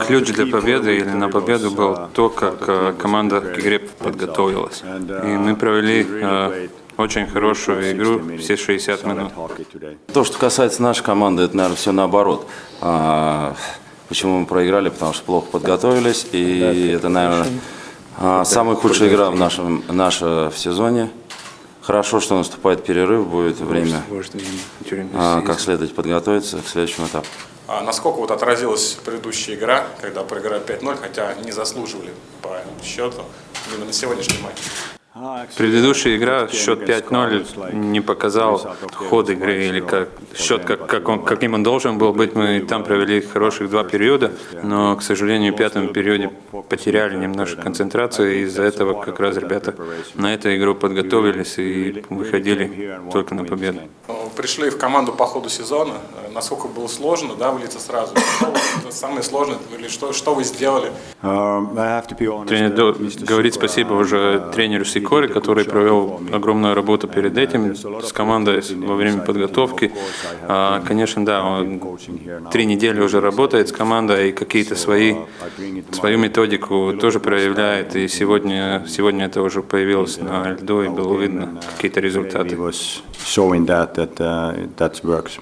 Ключ для победы или на победу был то, как команда к игре подготовилась. И мы провели очень хорошую игру все 60 минут. То, что касается нашей команды, это, наверное, все наоборот. Почему мы проиграли? Потому что плохо подготовились. И это, наверное, самая худшая игра наша в сезоне. Хорошо, что наступает перерыв, будет время как следует подготовиться к следующему этапу. А насколько вот отразилась предыдущая игра, когда проиграли 5-0, хотя не заслуживали по счету именно на сегодняшний матч? Предыдущая игра, счет 5-0, не показал ход игры или счет, каким он должен был быть. Мы там провели хороших 2 периода, но, к сожалению, в 5-м периоде потеряли немножко концентрацию, и из-за этого как раз ребята на эту игру подготовились и выходили только на победу. Пришли в команду по ходу сезона. Насколько было сложно, да, влиться сразу? Что самое сложное, или что вы сделали? Тренер говорит спасибо уже тренеру Сикори, который провел огромную работу перед этим с командой во время подготовки. Конечно, да, он 3 недели уже работает с командой и какие-то свою методику тоже проявляет. И сегодня это уже появилось на льду и было видно какие-то результаты.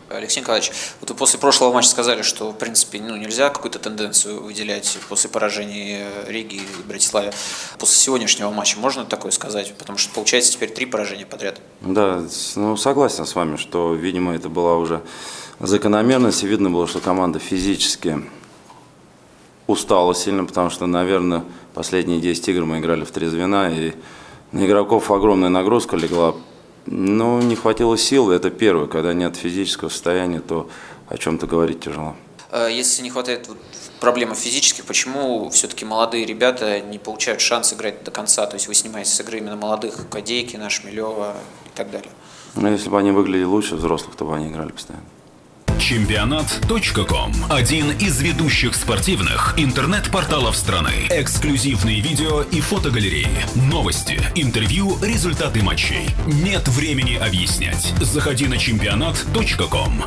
Алексей Николаевич, вот вы после прошлого матча сказали, что в принципе нельзя какую-то тенденцию выделять после поражения Риги и Братиславы. После сегодняшнего матча можно такое сказать? Потому что получается теперь 3 поражения подряд. Да, согласен с вами, что, видимо, это была уже закономерность. И видно было, что команда физически устала сильно, потому что, наверное, последние 10 игр мы играли в 3 звена, и на игроков огромная нагрузка легла. Но не хватило сил, это первое. Когда нет физического состояния, то о чем-то говорить тяжело. Если не хватает проблем физических, почему все-таки молодые ребята не получают шанс играть до конца? То есть вы снимаете с игры именно молодых, Кадейкина, Шмелева и так далее. Если бы они выглядели лучше взрослых, то бы они играли постоянно. Чемпионат.ком – один из ведущих спортивных интернет-порталов страны. Эксклюзивные видео и фотогалереи, новости, интервью, результаты матчей. Нет времени объяснять. Заходи на Чемпионат.ком.